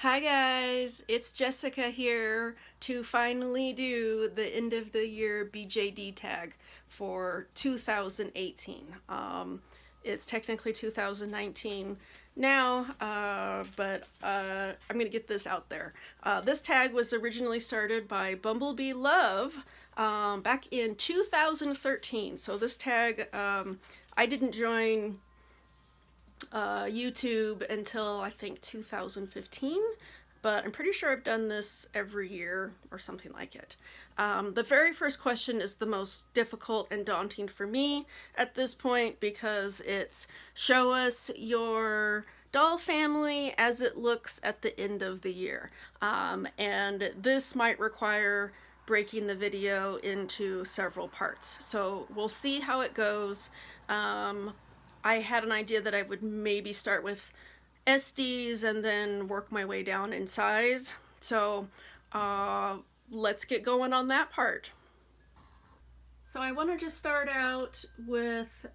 Hi guys, it's Jessica here to finally do the end of the year BJD tag for 2018. It's technically 2019 now, but I'm gonna get this out there. This tag was originally started by Bumblebee Love back in 2013. So this tag, I didn't join YouTube until I think 2015, but I'm pretty sure I've done this every year or something like it. The very first question is the most difficult and daunting for me at this point because it's show us your doll family as it looks at the end of the year. And this might require breaking the video into several parts. So we'll see how it goes. I had an idea that I would maybe start with SDs and then work my way down in size. So let's get going on that part. So I want to just start out with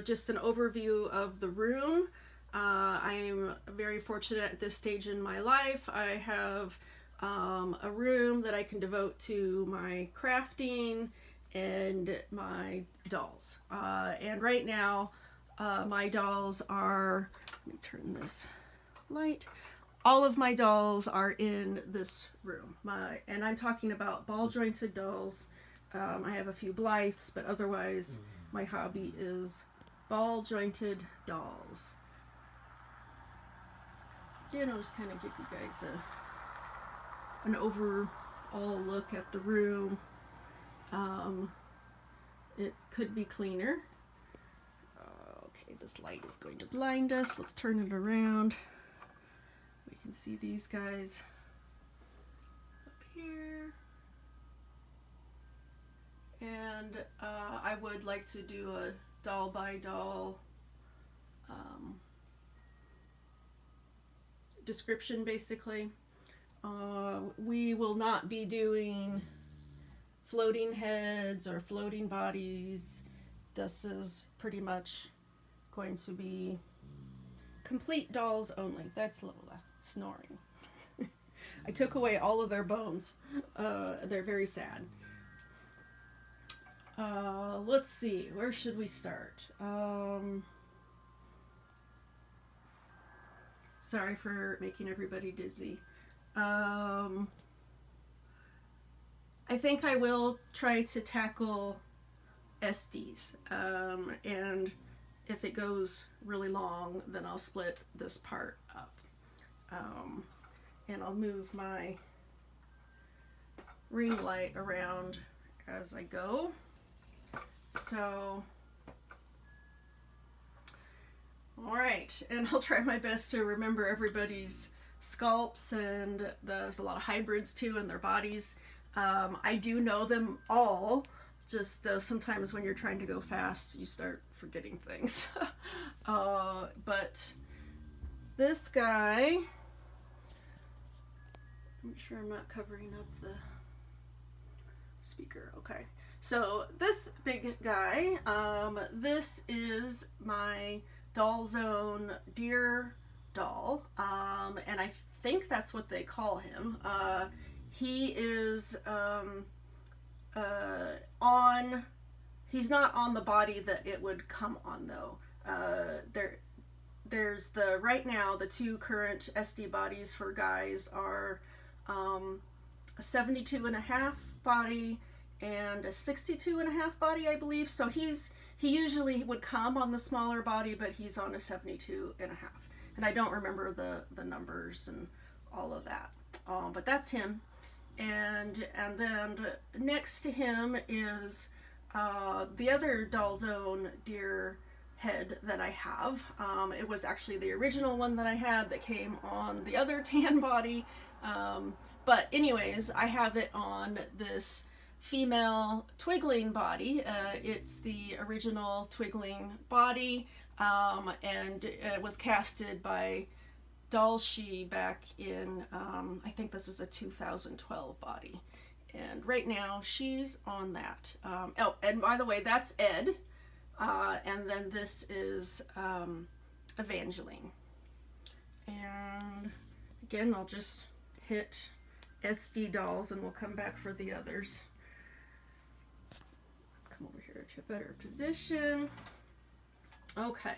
just an overview of the room. I'm very fortunate at this stage in my life. I have a room that I can devote to my crafting and my dolls. And right now, my dolls are, let me turn this light. All of my dolls are in this room. And I'm talking about ball jointed dolls. I have a few Blythes, but otherwise my hobby is ball jointed dolls. Again, I'll just kind of give you guys an overall look at the room. It could be cleaner. This light is going to blind us. Let's turn it around. We can see these guys up here. And I would like to do a doll by doll description basically. We will not be doing floating heads or floating bodies. This is pretty much going to be complete dolls only. That's Lola snoring. I took away all of their bones. They're very sad. Let's see, where should we start? Sorry for making everybody dizzy. I think I will try to tackle SDs, and if it goes really long, then I'll split this part up. And I'll move my ring light around as I go. So, all right, and I'll try my best to remember everybody's sculpts, and there's a lot of hybrids too in their bodies. I do know them all. Just sometimes when you're trying to go fast, you start forgetting things. But this guy, make sure I'm not covering up the speaker. Okay, so this big guy, this is my Doll Zone deer doll, and I think that's what they call him. He is he's not on the body that it would come on though. There's right now the two current SD bodies for guys are a 72.5 body and a 62.5 body, I believe. So he usually would come on the smaller body, but he's on a 72.5. And I don't remember the numbers and all of that. But that's him. And then next to him is the other Doll Zone deer head that I have. It was actually the original one that I had that came on the other tan body. But anyways, I have it on this female Twigling body. It's the original Twigling body, and it was casted by Dollshe back in, I think this is a 2012 body. And right now she's on that. Oh, and by the way, that's Ed. And then this is Evangeline. And again, I'll just hit SD dolls and we'll come back for the others. Come over here to a better position. Okay,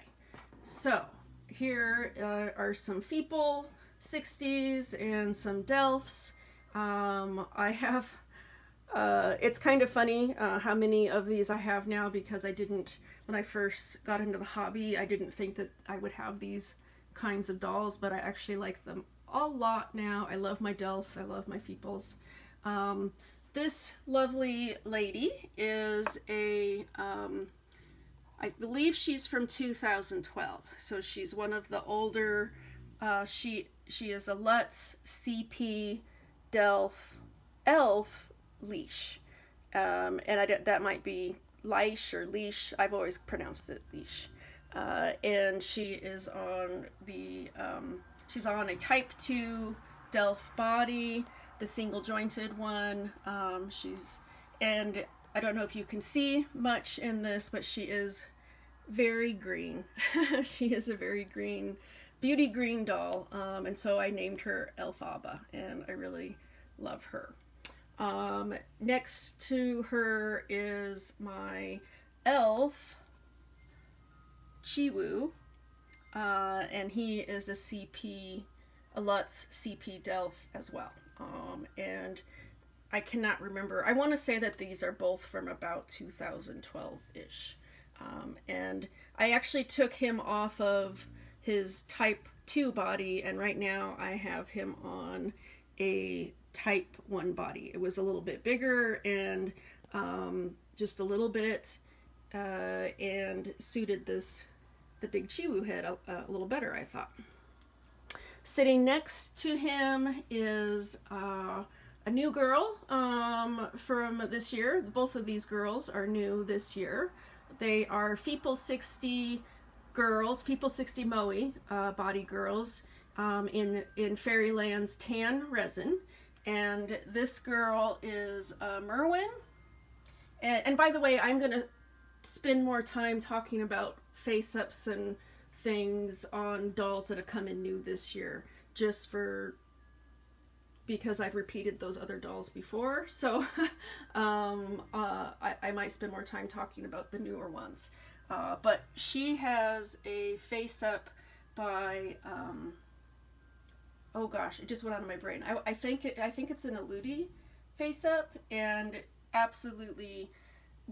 so here are some Feeple 60s and some Delphs. I have, it's kind of funny how many of these I have now, because I didn't, when I first got into the hobby, I didn't think that I would have these kinds of dolls, but I actually like them a lot now. I love my Delphs, I love my Feeples. This lovely lady is a, I believe she's from 2012, so she's one of the older, she is a Lutz CP Delph Elf leash, and that might be Leish or Leash. I've always pronounced it Leash. And she is on the, she's on a Type 2 Delph body, the single jointed one. And I don't know if you can see much in this, but she is very green. She is a very green, beauty green doll. And so I named her Elphaba, and I really love her. Next to her is my elf, Chiwu, and he is a CP, a Lutz CP Delph as well. And I cannot remember. I want to say that these are both from about 2012-ish. And I actually took him off of his Type 2 body, and right now I have him on a Type 1 body. It was a little bit bigger and just a little bit, and suited the big Chiwu head a little better, I thought. Sitting next to him is a new girl from this year. Both of these girls are new this year. They are Feeple 60 girls, Feeple 60 Moe body girls in Fairyland's tan resin. And this girl is Merlin. And by the way, I'm going to spend more time talking about face-ups and things on dolls that have come in new this year, just because I've repeated those other dolls before. So I might spend more time talking about the newer ones. But she has a face-up by... oh gosh, it just went out of my brain. I think it's an Eludi face up, and absolutely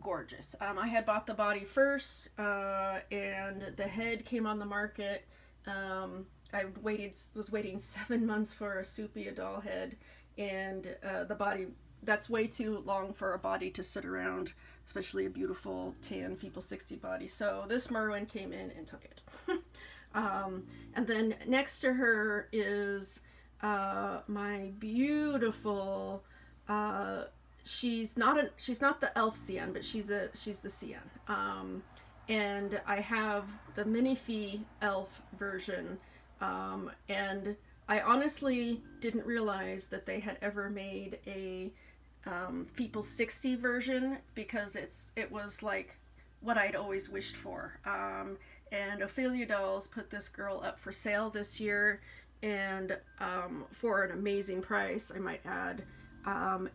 gorgeous. I had bought the body first, and the head came on the market. I was waiting 7 months for a Supia doll head, and the body, that's way too long for a body to sit around, especially a beautiful tan Feeple 60 body. So this Merlin came in and took it. And then next to her is my beautiful, she's not the elf Cian, but she's the Cian. And I have the Minifee Elf version, and I honestly didn't realize that they had ever made a Feeple 60 version, because it was like what I'd always wished for. And Ophelia Dolls put this girl up for sale this year, and for an amazing price, I might add,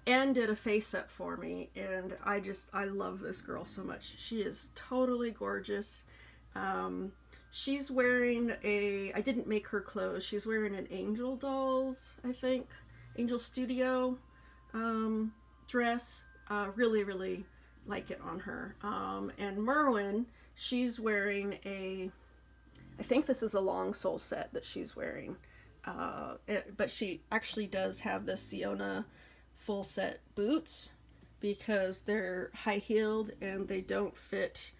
and did a face up for me, and I love this girl so much. She is totally gorgeous. She's wearing I didn't make her clothes, she's wearing an Angel Dolls, I think, Angel Studio dress. Really, really like it on her. And Merlin, she's wearing I think this is a long sole set that she's wearing. But she actually does have the Siona full set boots, because they're high-heeled and they don't fit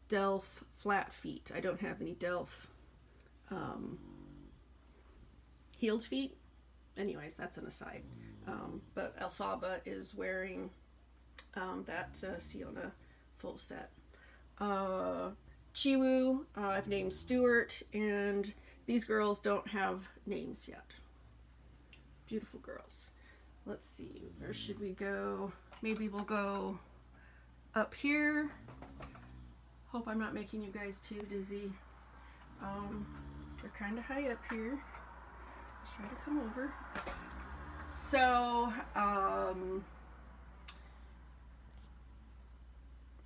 Delph flat feet. I don't have any Delph heeled feet. Anyways, that's an aside. But Elphaba is wearing that Siona full set. Chiwu, I've named Stuart, and these girls don't have names yet. Beautiful girls. Let's see, where should we go? Maybe we'll go up here. Hope I'm not making you guys too dizzy. They're kind of high up here. Just try to come over. So,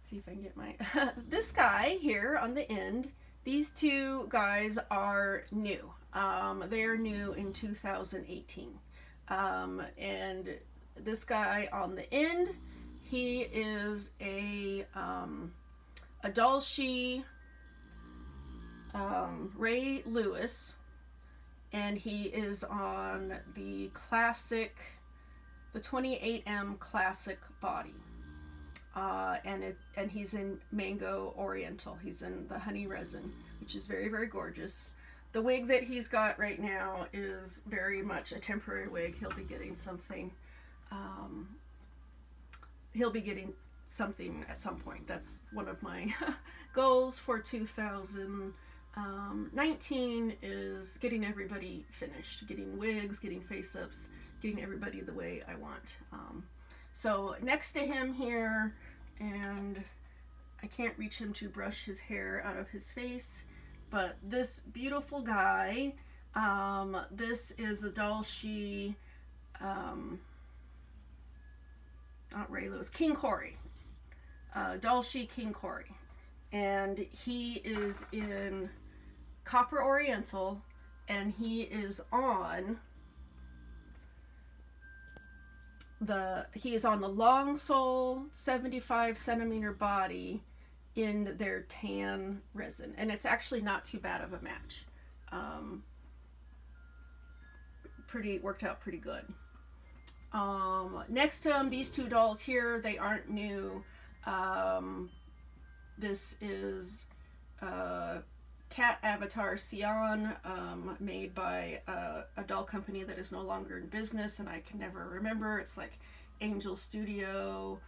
see if I can get my, this guy here on the end, these two guys are new. They are new in 2018. And this guy on the end, he is a Dalshi Ray Lewis, and he is on the classic, the 28M classic body. And he's in Mango Oriental. He's in the honey resin, which is very, very gorgeous. The wig that he's got right now is very much a temporary wig. He'll be getting something. He'll be getting something at some point. That's one of my goals for 2019 is getting everybody finished, getting wigs, getting face-ups, getting everybody the way I want. So next to him here, and I can't reach him to brush his hair out of his face, but this beautiful guy, this is a Dalshi, not Ray Lewis, King Corey, Dalshi King Corey, and he is in Copper Oriental, and he is on the long sole 75 centimeter body in their tan resin, and it's actually not too bad of a match. Worked out pretty good. Next to them, these two dolls here, they aren't new. This is Cat Avatar Sion, made by a doll company that is no longer in business, and I can never remember. It's like Angel Studio.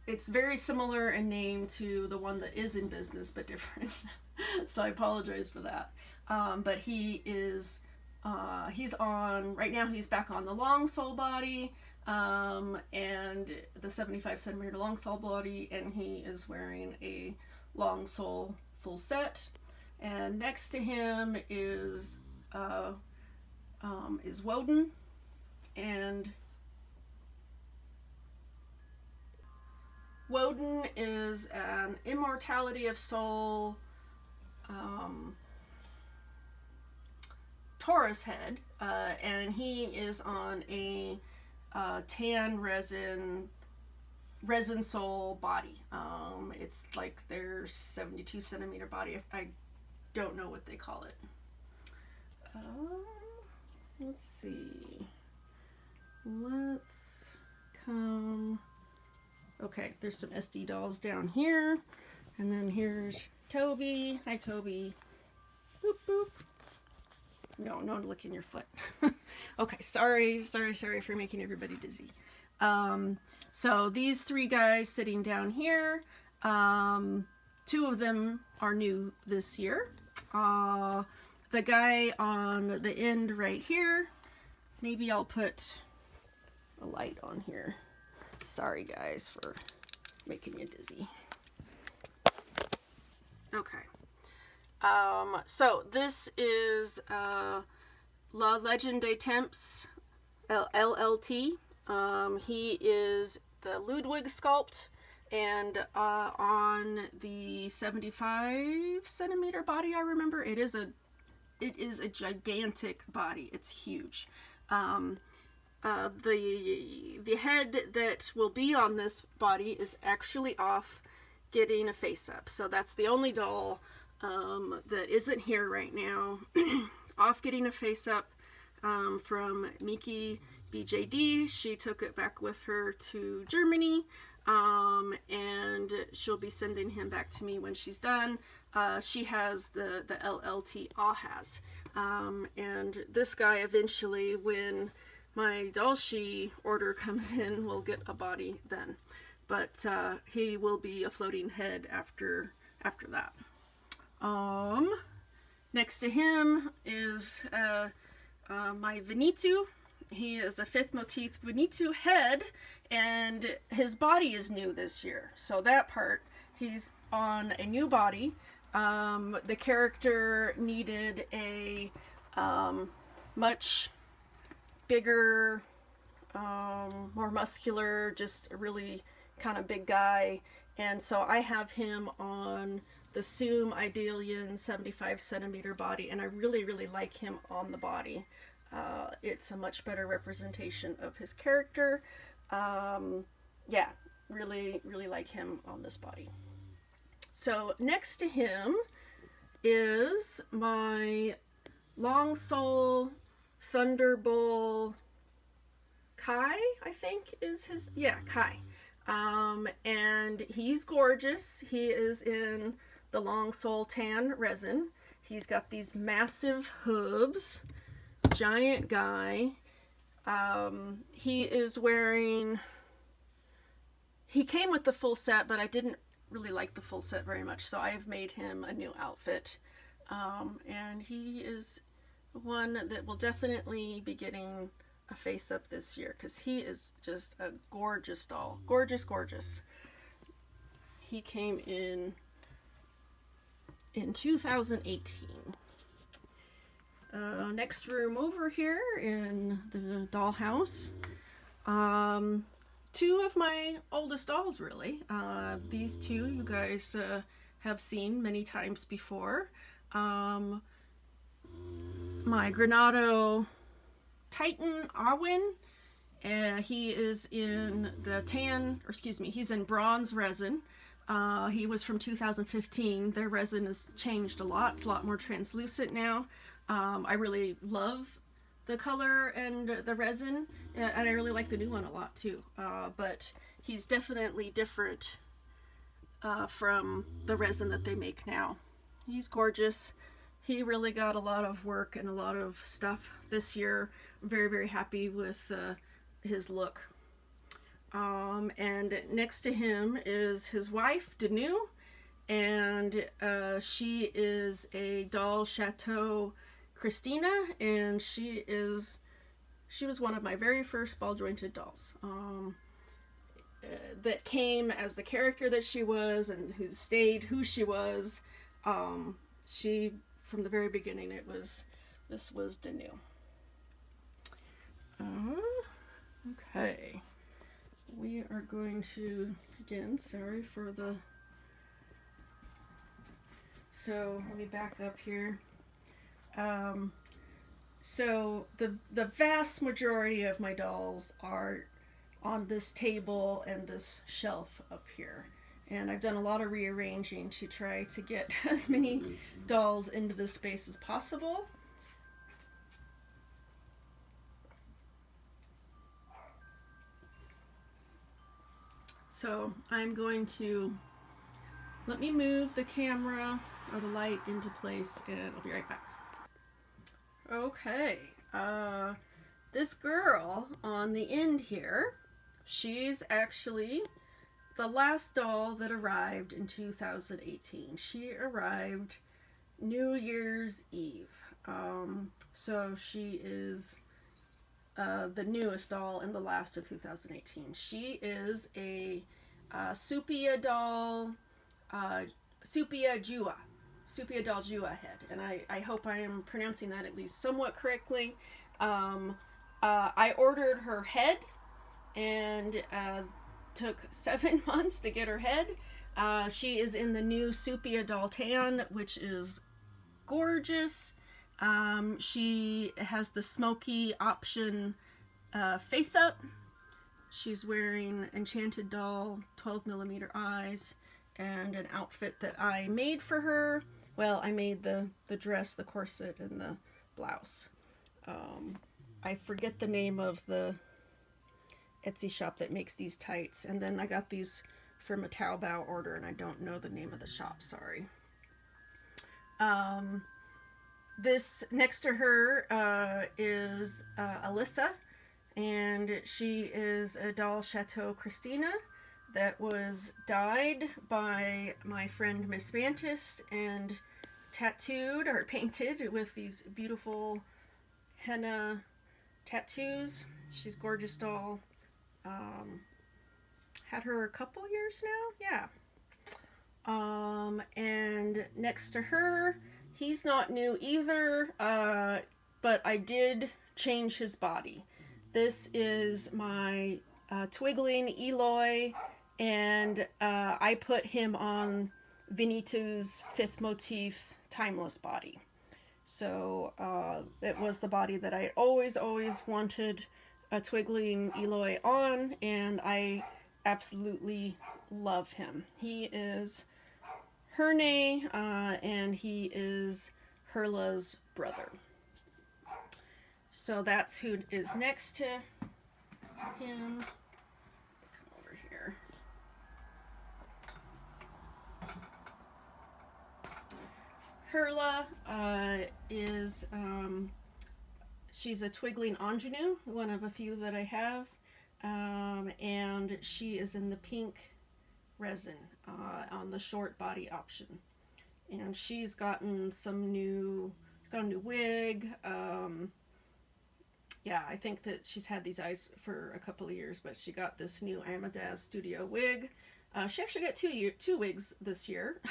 It's very similar in name to the one that is in business, but different. So I apologize for that. But he is, he's on, right now he's back on the long sole body, and the 75 centimeter long sole body, and he is wearing a long sole full set. And next to him is Weldon, and Weldon is an Immortality of Soul Taurus head, and he is on a tan resin sole body. It's like their 72 centimeter body. I don't know what they call it. Let's see. Let's come. Okay, there's some SD dolls down here. And then here's Toby. Hi, Toby. Boop, boop. No licking your foot. Okay, sorry for making everybody dizzy. So these three guys sitting down here, two of them are new this year. The guy on the end right here, maybe I'll put a light on here. Sorry guys for making you dizzy. Okay. So this is La Legend des Temps LLT. He is the Ludwig Sculpt, and on the 75 centimeter body, I remember, it is a gigantic body. It's huge. The head that will be on this body is actually off getting a face-up. So that's the only doll that isn't here right now. Off getting a face-up from Miki BJD. She took it back with her to Germany, and she'll be sending him back to me when she's done. She has the LLT Ahaz. And this guy eventually, when my Dalshi order comes in, will get a body then. But he will be a floating head after that. Next to him is my Vinny. He is a 5th motif Vinny head, and his body is new this year. So that part, he's on a new body. The character needed a much bigger, more muscular, just a really kind of big guy. And so I have him on the Zoom Idealian 75 centimeter body, and I really, really like him on the body. It's a much better representation of his character. Yeah, really, really like him on this body. So next to him is my Long Soul Thunderbolt Kai, I think is his, yeah, Kai. And he's gorgeous. He is in the Long Soul Tan resin. He's got these massive hooves, giant guy. He is wearing, he came with the full set, but I didn't really like the full set very much, so I've made him a new outfit. And he is one that will definitely be getting a face up this year, because he is just a gorgeous doll. Gorgeous, gorgeous. He came in 2018. Next room over here in the dollhouse. Two of my oldest dolls, really. These two you guys have seen many times before. My Granado Titan Arwen. He is in the tan, or excuse me, he's in bronze resin. He was from 2015. Their resin has changed a lot. It's a lot more translucent now. I really love the color and the resin, and I really like the new one a lot too. But he's definitely different from the resin that they make now. He's gorgeous. He really got a lot of work and a lot of stuff this year. I'm very, very happy with his look. And next to him is his wife, Aunjanue, and she is a doll Chateau Christina, and she was one of my very first ball jointed dolls that came as the character that she was, and who stayed who she was. She, from the very beginning, this was Aunjanue. Okay, we are going to, again, sorry for the, so let me back up here. So the vast majority of my dolls are on this table and this shelf up here. And I've done a lot of rearranging to try to get as many dolls into this space as possible. So I'm going to, let me move the camera or the light into place, and I'll be right back. Okay, this girl on the end here, she's actually the last doll that arrived in 2018. She arrived New Year's Eve. So she is the newest doll and the last of 2018. She is a Sepia doll, Sepia Jua. Sepia doll Jua head. And I hope I am pronouncing that at least somewhat correctly. I ordered her head, and took 7 months to get her head. She is in the new Sepia doll tan, which is gorgeous. She has the smoky option face up. She's wearing Enchanted Doll 12mm eyes and an outfit that I made for her. Well, I made the dress, the corset, and the blouse. I forget the name of the Etsy shop that makes these tights, and then I got these from a Taobao order, and I don't know the name of the shop, sorry. This next to her is Alyssa, and she is a doll Chateau Christina that was dyed by my friend Miss Mantis and tattooed or painted with these beautiful henna tattoos. She's a gorgeous doll. Had her a couple years now, yeah. And next to her, he's not new either, but I did change his body. This is my Twigling Eloy, and I put him on Vinny 2's fifth motif, Timeless Body. So it was the body that I always wanted a Twigling Eloy on, and I absolutely love him. He is Herne, and he is Herla's brother. So that's who is next to him. Come over here. Herla is, she's a Twigling Aunjanue, one of a few that I have, and she is in the pink resin on the short body option. And she's gotten some new, got a new wig. Yeah, I think that she's had these eyes for a couple of years, but she got this new Amadaz Studio wig. She actually got two wigs this year.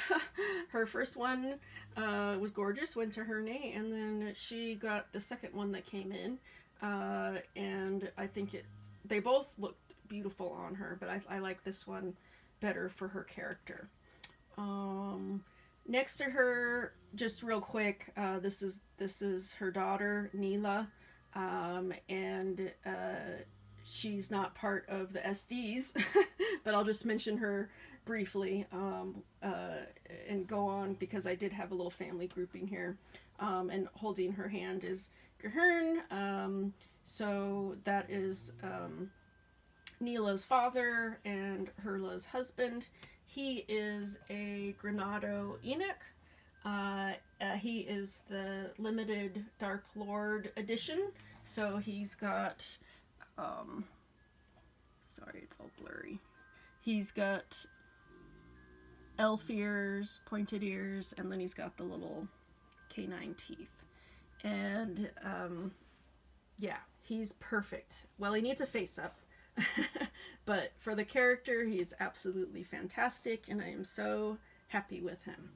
Her first one was gorgeous, went to Herne, and then she got the second one that came in. And I think they both looked beautiful on her, but I like this one better for her character. Next to her, just real quick, this is her daughter, Neela. And she's not part of the SDs, but I'll just mention her briefly and go on because I did have a little family grouping here. And holding her hand is Gahern. So that is Neela's father and Herla's husband. He is a Granado Enoch. He is the limited Dark Lord edition, so he's got, sorry, it's all blurry. He's got elf ears, pointed ears, and then he's got the little canine teeth. And, yeah, he's perfect. Well, he needs a face-up, but for the character, he's absolutely fantastic, and I am so happy with him.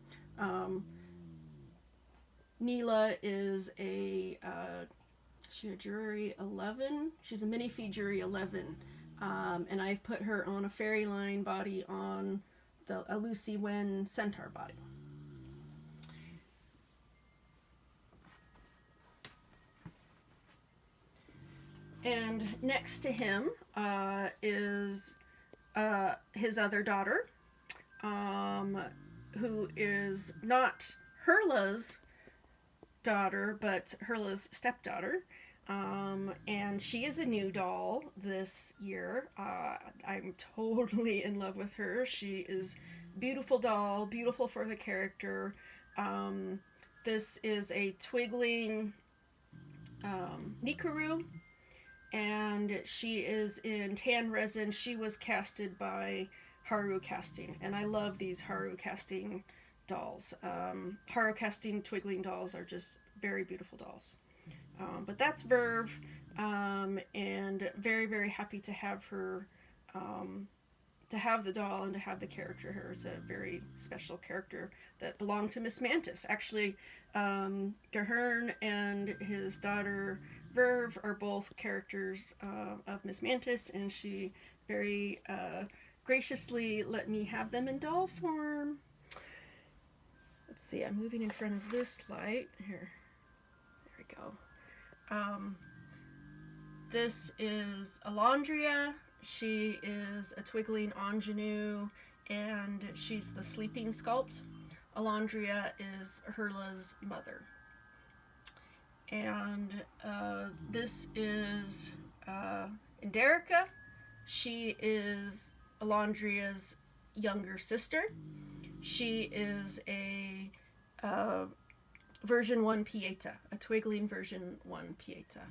Neela is she's a Jury 11. She's a Minifee Jury 11. And I've put her on a fairy line body on a Lucy Wen centaur body. And next to him is his other daughter, who is not Herla's daughter, but Herla's stepdaughter. And she is a new doll this year. I'm totally in love with her. She is beautiful doll, beautiful for the character. This is a Twigling Anika Rooh, and she is in tan resin. She was casted by Haru Casting, and I love these Haru Casting dolls. Haru Casting Twigling dolls are just very beautiful dolls. But that's Verve, and very, very happy to have her, to have the doll and to have the character. Her is a very special character that belonged to Miss Mantis. Actually, Gahern and his daughter Verve are both characters of Miss Mantis, and she very graciously let me have them in doll form. Let's see, I'm moving in front of this light. Here. There we go. This is Alondria. She is a Twigling Aunjanue, and she's the sleeping sculpt. Alondria is Herla's mother. And this is Inderica. She is Alondria's younger sister. She is a version 1 Pieta, a Twigling version 1 Pieta.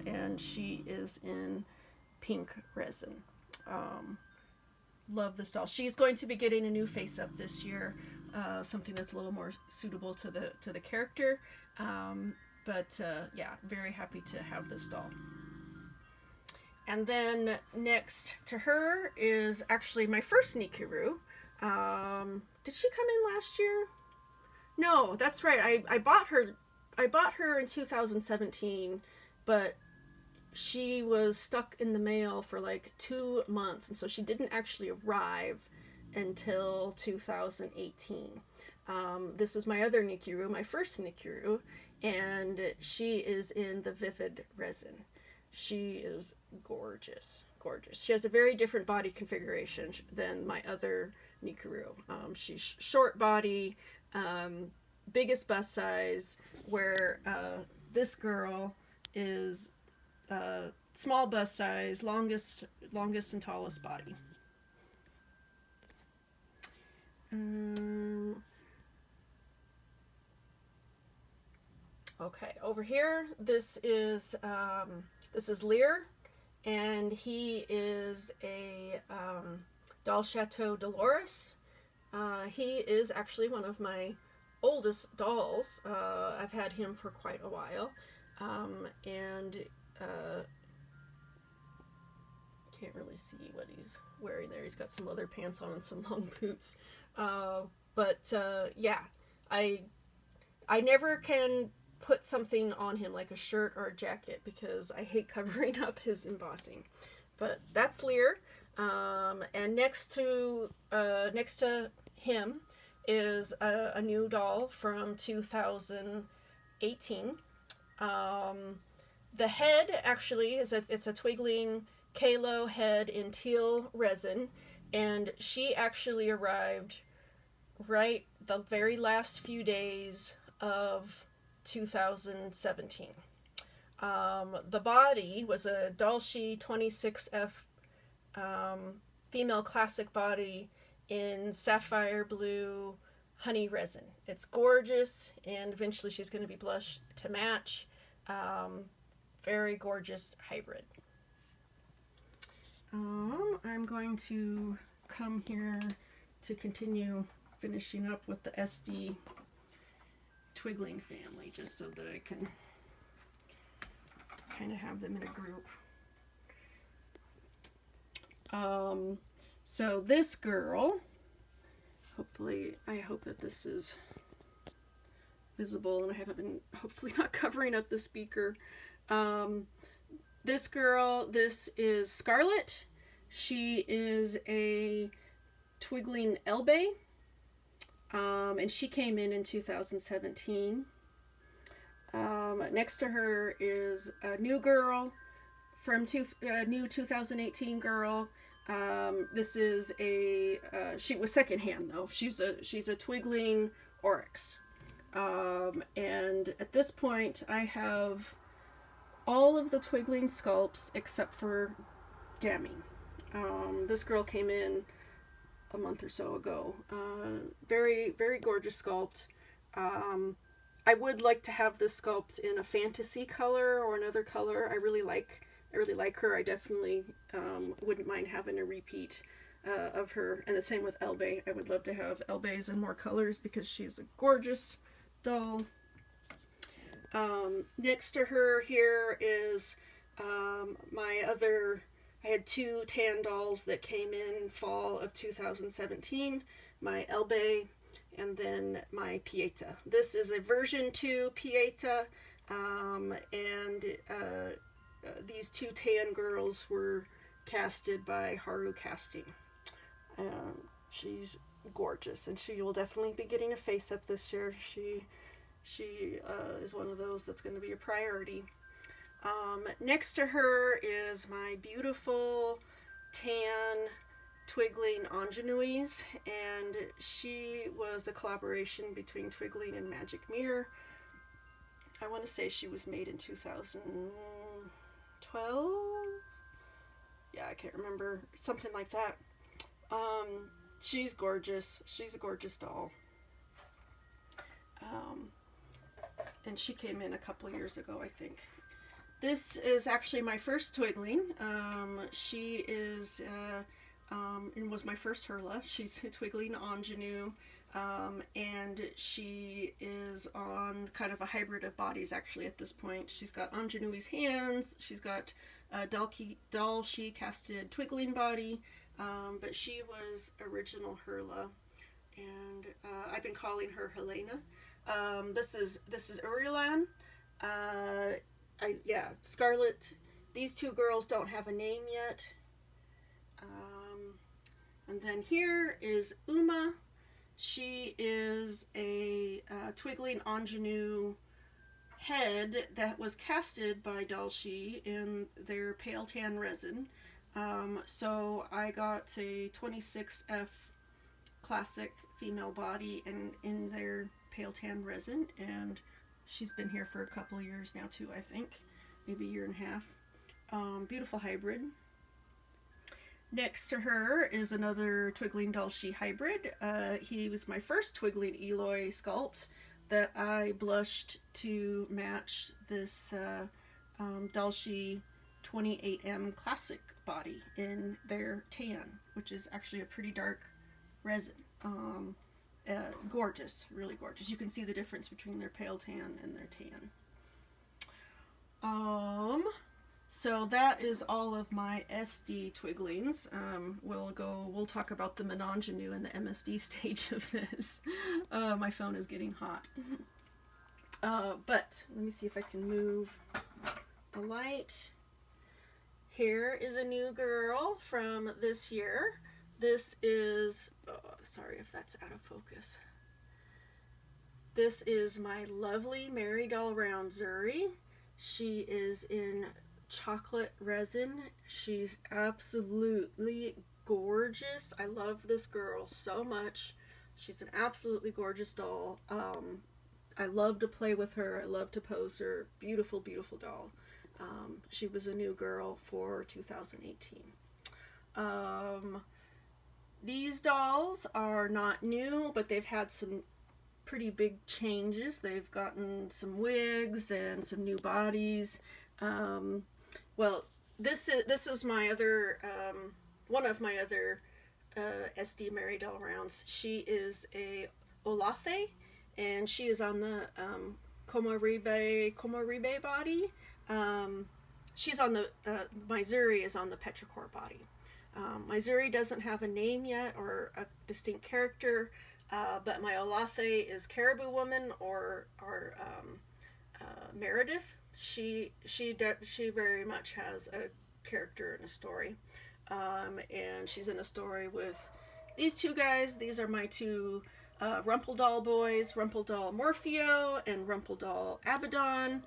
And she is in pink resin. Love this doll. She's going to be getting a new face-up this year, something that's a little more suitable to the character. But yeah, very happy to have this doll. And then next to her is actually my first Anika Rooh. Did she come in last year? No, that's right. I bought her in 2017, but she was stuck in the mail for like 2 months, and so she didn't actually arrive until 2018. This is my other Anika Rooh, my first Anika Rooh, and she is in the Vivid Resin. She is gorgeous, gorgeous. She has a very different body configuration than my other Anika Rooh. She's short body, biggest bust size, where this girl is small bust size, longest and tallest body. Okay, over here, this is Lear, and he is a Doll Chateau Dolores. He is actually one of my oldest dolls. I've had him for quite a while, and can't really see what he's wearing there. He's got some leather pants on and some long boots. Yeah, I never can put something on him like a shirt or a jacket because I hate covering up his embossing. But that's Lear, and next to him is a new doll from 2018. The head actually is it's a Twigling Kalo head in teal resin, and she actually arrived right the very last few days of 2017. The body was a Dolce 26F female classic body in sapphire blue honey resin. It's gorgeous, and eventually she's going to be blushed to match. Very gorgeous hybrid. I'm going to come here to continue finishing up with the SD Twigling family, just so that I can kind of have them in a group. So this girl, I hope that this is visible and I haven't been hopefully not covering up the speaker. This girl, this is Scarlet. She is a Twigling Elbe, and she came in 2017. Next to her is a new girl from new 2018 girl. This is she was secondhand though. She's a Twigling Oryx. And at this point I have all of the Twigling sculpts except for Gammy. This girl came in a month or so ago. Very, very gorgeous sculpt. I would like to have this sculpt in a fantasy color or another color. I really like her. I definitely wouldn't mind having a repeat of her. And the same with Elbe. I would love to have Elbe's in more colors because she's a gorgeous doll. Next to her here is I had two tan dolls that came in fall of 2017. My Elbe and then my Pieta. This is a version 2 Pieta, and these two tan girls were casted by Haru Casting. She's gorgeous, and she will definitely be getting a face up this year. She is one of those that's going to be a priority. Next to her is my beautiful tan Twigling Aunjanues, and she was a collaboration between Twigling and Magic Mirror. I want to say she was made in 2012? Yeah, I can't remember. Something like that. She's gorgeous. She's a gorgeous doll. And she came in a couple years ago, I think. This is actually my first Twigling. She is, and was my first Hurla. She's a Twigling Aunjanue, and she is on kind of a hybrid of bodies actually at this point. She's got Aunjanue's hands, she's got Dolce casted Twigling body, but she was original Hurla, and I've been calling her Helena. This is Urilan. Scarlet These two girls don't have a name yet. And then here is Uma. She is a Twigling Aunjanue head that was casted by Dalshi in their pale tan resin. So I got a 26F classic female body in their pale tan resin, and she's been here for a couple of years now too, I think. Maybe a year and a half. Beautiful hybrid. Next to her is another Twigling Dalshi hybrid. He was my first Twigling Eloy sculpt that I blushed to match this Dalshi 28M classic body in their tan, which is actually a pretty dark resin. Gorgeous, really gorgeous. You can see the difference between their pale tan and their tan. So that is all of my SD Twiglings. We'll talk about them in Aunjanue in the MSD stage of this. My phone is getting hot. But let me see if I can move the light. Here is a new girl from this year. This is, sorry if that's out of focus. This is my lovely Merry Doll Round Zuri. She is in chocolate resin. She's absolutely gorgeous. I love this girl so much. She's an absolutely gorgeous doll. I love to play with her. I love to pose her. Beautiful, beautiful doll. She was a new girl for 2018. These dolls are not new, but they've had some pretty big changes. They've gotten some wigs and some new bodies. Well, this is my other one of my other SD Merry Doll rounds. She is a Olafé, and she is on the Komoribe body. She's on the my Zuri is on the Petrichor body. My Zuri doesn't have a name yet or a distinct character, but my Olafé is Caribou Woman or Meredith. She very much has a character and a story, and she's in a story with these two guys. These are my two Rumpeldoll boys, Rumpeldoll Morpheo and Rumpeldoll Abaddon.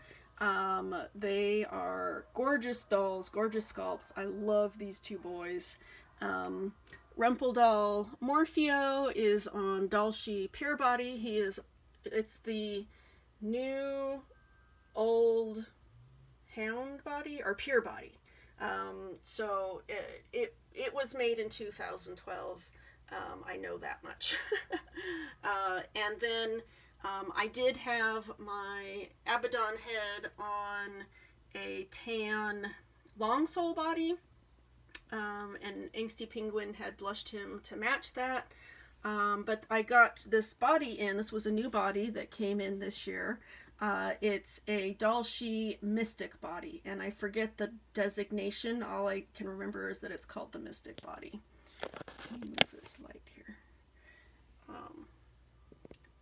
They are gorgeous dolls, gorgeous sculpts. I love these two boys. Rumpeldoll Morpheo is on Dalshi Pure Body. It's the new old hound body or pure body. So it was made in 2012. I know that much. And then I did have my Abaddon head on a tan long sole body, and Angsty Penguin had blushed him to match that. But I got this body in. This was a new body that came in this year. It's a Dalshi Mystic body, and I forget the designation. All I can remember is that it's called the Mystic body. Let me move this light here.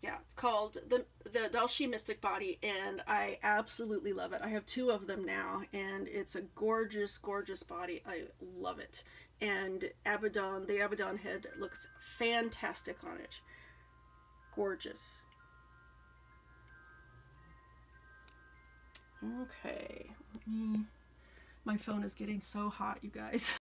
Yeah, it's called the Dalshi Mystic body, and I absolutely love it. I have two of them now, and it's a gorgeous, gorgeous body. I love it. And the Abaddon head looks fantastic on it. Gorgeous. Okay, my phone is getting so hot, you guys.